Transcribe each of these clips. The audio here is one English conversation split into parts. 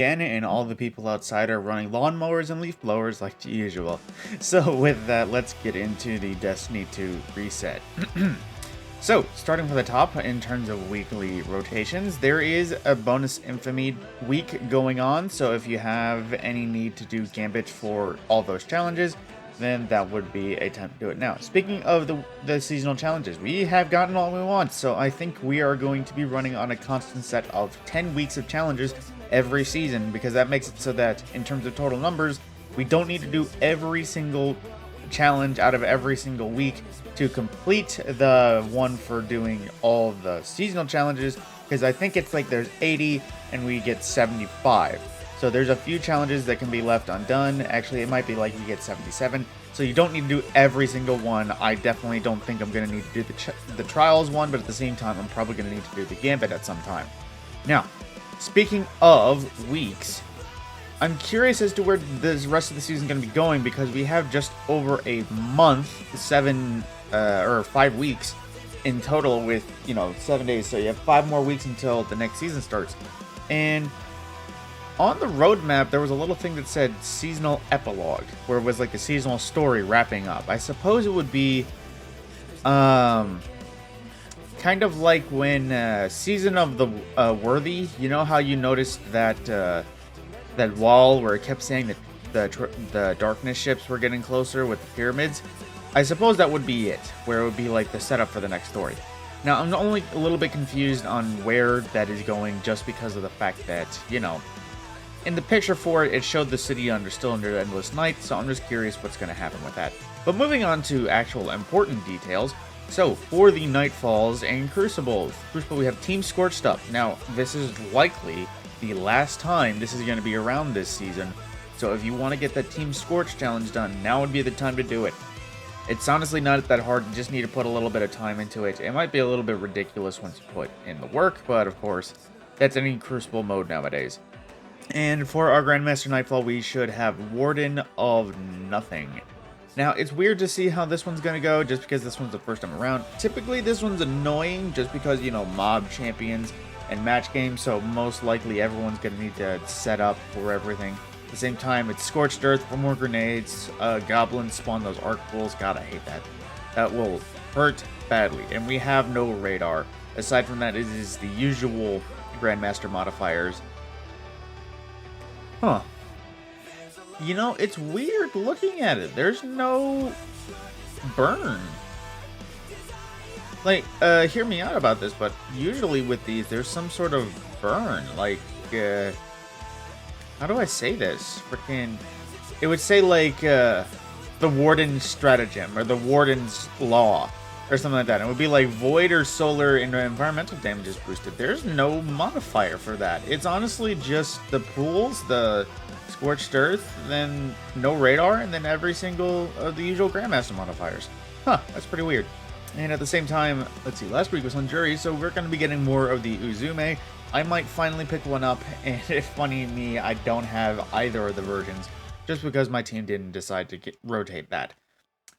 Again, and all the people outside are running lawnmowers and leaf blowers like usual. So with that, let's get into the Destiny 2 reset. So, starting from the top, in terms of weekly rotations, there is a bonus Infamy week going on, so if you have any need to do Gambit for all those challenges, then that would be a time to do it. Now, speaking of the seasonal challenges, we have gotten all we want, so I think we are going to be running on a constant set of 10 weeks of challenges every season, because that makes it so that, in terms of total numbers, we don't need to do every single challenge out of every single week to complete the one for doing all the seasonal challenges, because I think it's like there's 80 and we get 75. So there's a few challenges that can be left undone. Actually, it might be like you get 77. So you don't need to do every single one. I definitely don't think I'm going to need to do the trials one, but at the same time, I'm probably going to need to do the Gambit at some time. Now, speaking of weeks, I'm curious as to where this rest of the season is going to be going, because we have just over a month, 5 weeks in total with, 7 days. So you have 5 more weeks until the next season starts. And on the roadmap, there was a little thing that said seasonal epilogue, where it was like a seasonal story wrapping up. I suppose it would be, kind of like when Season of the Worthy, you know how you noticed that that wall where it kept saying that the darkness ships were getting closer with the pyramids? I suppose that would be it, where it would be like the setup for the next story. Now, I'm only a little bit confused on where that is going, just because of the fact that, in the picture for it, it showed the city still under Endless Night, so I'm just curious what's going to happen with that. But moving on to actual important details, so for the Nightfalls and Crucible, we have Team Scorched up. Now, this is likely the last time this is going to be around this season, so if you want to get that Team Scorch challenge done, now would be the time to do it. It's honestly not that hard, you just need to put a little bit of time into it. It might be a little bit ridiculous once you put in the work, but of course, that's any Crucible mode nowadays. And for our Grandmaster Nightfall, we should have Warden of Nothing. Now, it's weird to see how this one's going to go, just because this one's the first time around. Typically, this one's annoying, just because, mob champions and match games, so most likely everyone's going to need to set up for everything. At the same time, it's Scorched Earth for more grenades, goblins spawn those arc pools. God, I hate that. That will hurt badly, and we have no radar. Aside from that, it is the usual Grandmaster modifiers. Huh. It's weird looking at it. There's no burn. Like, hear me out about this, but usually with these, there's some sort of burn. Like, how do I say this? Freaking, it would say, like, the Warden's Stratagem, or the Warden's Law, or something like that. It would be like Void or Solar and environmental damage is boosted. There's no modifier for that. It's honestly just the pools, the Scorched Earth, then no radar, and then every single of the usual Grandmaster modifiers. Huh, that's pretty weird. And at the same time, let's see, last week was on Jury, so we're going to be getting more of the Uzume. I might finally pick one up, and if funny me, I don't have either of the versions, just because my team didn't decide to rotate that.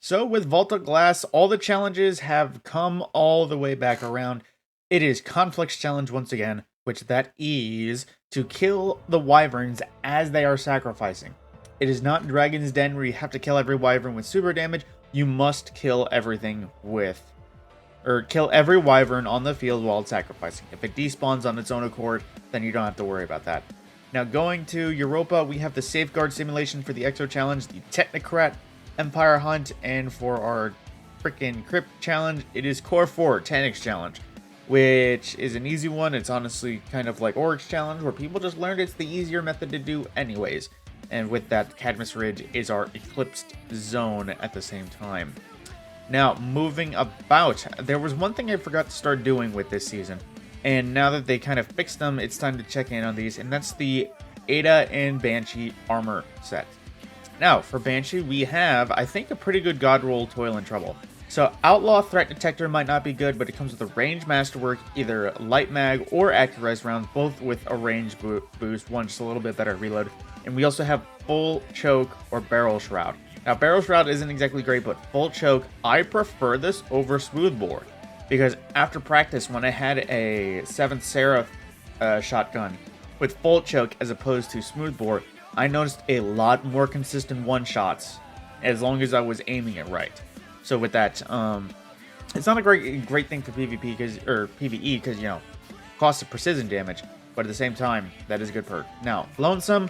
So with Vault of Glass, all the challenges have come all the way back around. It is Conflicts Challenge once again, which that is to kill the wyverns as they are sacrificing. It is not Dragon's Den where you have to kill every wyvern with super damage. You must kill everything kill every wyvern on the field while it's sacrificing. If it despawns on its own accord, then you don't have to worry about that. Now going to Europa, we have the Safeguard Simulation for the Exo Challenge, the Technocrat Empire Hunt, and for our freaking Crypt Challenge, it is Core 4 10x Challenge, which is an easy one. It's honestly kind of like Oryx Challenge, where people just learned it's the easier method to do anyways. And with that, Cadmus Ridge is our Eclipsed Zone at the same time. Now, moving about, there was one thing I forgot to start doing with this season, and now that they kind of fixed them, it's time to check in on these, and that's the Ada and Banshee armor set. Now, for Banshee, we have, I think, a pretty good God roll, Toil and Trouble. So, Outlaw Threat Detector might not be good, but it comes with a range masterwork, either light mag or accurate rounds, both with a range boost, one just a little bit better reload. And we also have Full Choke or Barrel Shroud. Now, Barrel Shroud isn't exactly great, but Full Choke, I prefer this over Smoothbore. Because after practice, when I had a 7th Seraph shotgun, with full choke as opposed to smooth bore, I noticed a lot more consistent one-shots as long as I was aiming it right. So with that, it's not a great thing for PvP or PvE because, you know, cost of precision damage, but at the same time, that is a good perk. Now, Lonesome,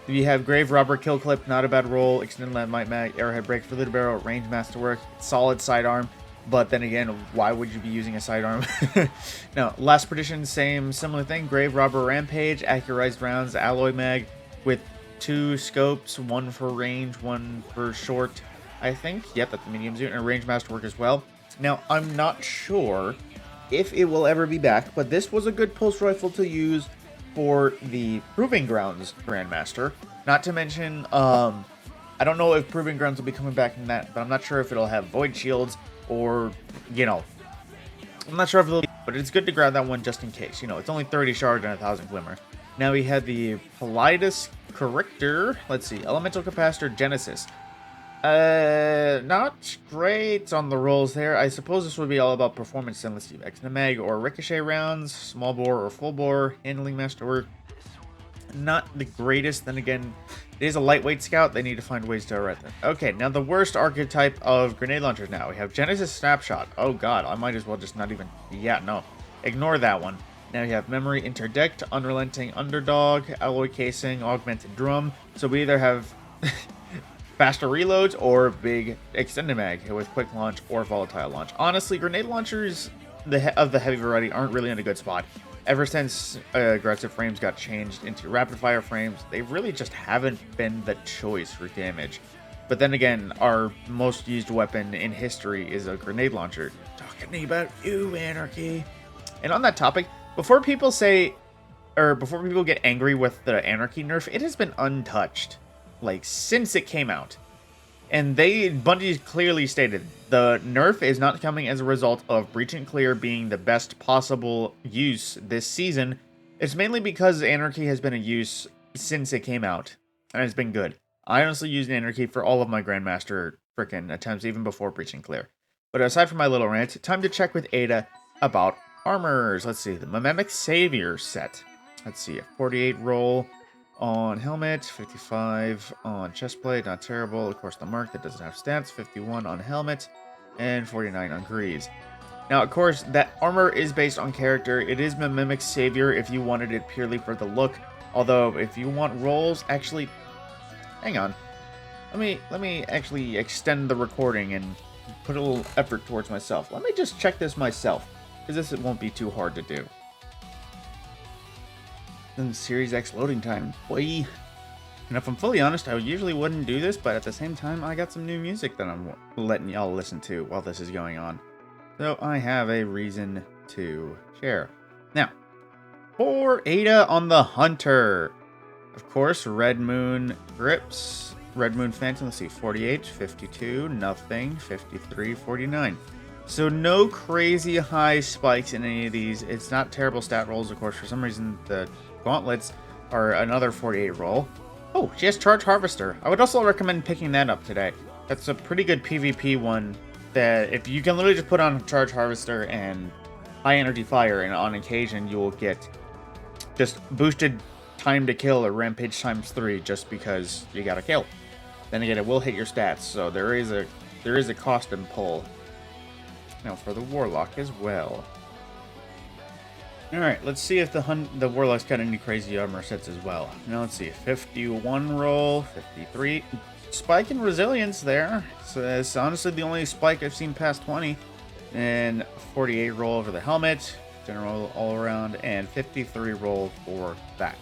we have Grave Robber, Kill Clip, not a bad roll, Extended Land Might Mag, Arrowhead Break for Little Barrel, Range Masterwork, solid sidearm, but then again, why would you be using a sidearm? Now, Last Perdition, similar thing, Grave Robber, Rampage, Accurized Rounds, Alloy Mag, with 2 scopes, 1 for range, 1 for short, I think. Yep, that's the medium zoom, and Range Masterwork as well. Now, I'm not sure if it will ever be back, but this was a good pulse rifle to use for the Proving Grounds Grandmaster. Not to mention, I don't know if Proving Grounds will be coming back in that, but I'm not sure if it'll have Void Shields or, you know, I'm not sure if it'll be, but it's good to grab that one just in case. You know, it's only 30 shard and 1,000 glimmer. Now we had the Politis Corrector. Let's see, Elemental Capacitor Genesis. Not great on the rolls there. I suppose this would be all about performance then. Let's see, Extended Mag or Ricochet rounds, small bore or full bore, handling masterwork. Not the greatest. Then again, it is a lightweight scout. They need to find ways to erect them. Okay, now the worst archetype of grenade launchers now. We have Genesis Snapshot. Oh god, I might as well just not even... Yeah, no. Ignore that one. Now you have Memory Interdict, Unrelenting Underdog, Alloy Casing, Augmented Drum. So we either have... faster reloads or big extended mag with quick launch or volatile launch. Honestly, grenade launchers of the heavy variety aren't really in a good spot. Ever since aggressive frames got changed into rapid fire frames, they really just haven't been the choice for damage. But then again, our most used weapon in history is a grenade launcher. Talking about you, Anarchy. And on that topic, before people get angry with the Anarchy nerf, it has been untouched. Like, since it came out. And Bungie clearly stated, the nerf is not coming as a result of Breach and Clear being the best possible use this season. It's mainly because Anarchy has been a use since it came out, and it's been good. I honestly used Anarchy for all of my Grandmaster frickin' attempts, even before Breach and Clear. But aside from my little rant, time to check with Ada about armors. Let's see, the Mimic Savior set. Let's see, a 48 roll on helmet, 55 on chestplate, not terrible. Of course, the mark that doesn't have stats, 51 on helmet, and 49 on greaves. Now, of course, that armor is based on character. It is Mimic Savior if you wanted it purely for the look. Although, if you want rolls, actually, hang on. Let me actually extend the recording and put a little effort towards myself. Let me just check this myself, because this won't be too hard to do. Then Series X loading time, boy. And if I'm fully honest, I usually wouldn't do this, but at the same time, I got some new music that I'm letting y'all listen to while this is going on. So I have a reason to share. Now, for Ada on the Hunter. Of course, Red Moon grips. Red Moon Phantom, let's see, 48, 52, nothing, 53, 49. So no crazy high spikes in any of these. It's not terrible stat rolls, of course. For some reason, the gauntlets are another 48 roll. Oh, she has Charge Harvester. I would also recommend picking that up today. That's a pretty good PvP one that if you can literally just put on Charge Harvester and High Energy Fire, and on occasion you will get just boosted time to kill or Rampage times 3 just because you got a kill. Then again, it will hit your stats, so there is a cost and pull. Now for the Warlock as well. Alright, let's see if the Warlock's got any crazy armor sets as well. Now let's see, 51 roll, 53. Spike in resilience there. So that's honestly the only spike I've seen past 20. And 48 roll for the helmet, general all around, and 53 roll for that.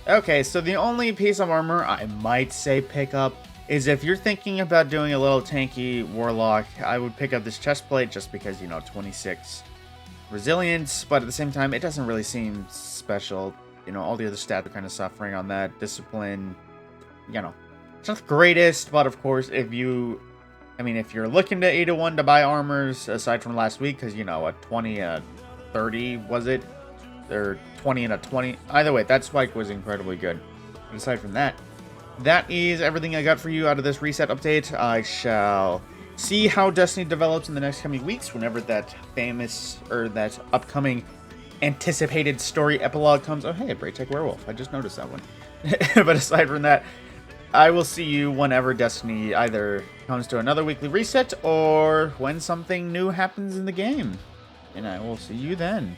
Okay, so the only piece of armor I might say pick up is if you're thinking about doing a little tanky Warlock, I would pick up this chestplate just because, you know, 26 resilience, but at the same time, it doesn't really seem special. You know, all the other stats are kind of suffering on that. Discipline, you know, it's not the greatest, but of course, if you're looking to 8-1 to buy armors, aside from last week, because, you know, a 20 and a 30, was it? Or 20 and a 20. Either way, that spike was incredibly good. But aside from that, that is everything I got for you out of this reset update. I shall see how Destiny develops in the next coming weeks, whenever that upcoming anticipated story epilogue comes. Oh, hey, a Braytech Werewolf. I just noticed that one. But aside from that, I will see you whenever Destiny either comes to another weekly reset or when something new happens in the game. And I will see you then.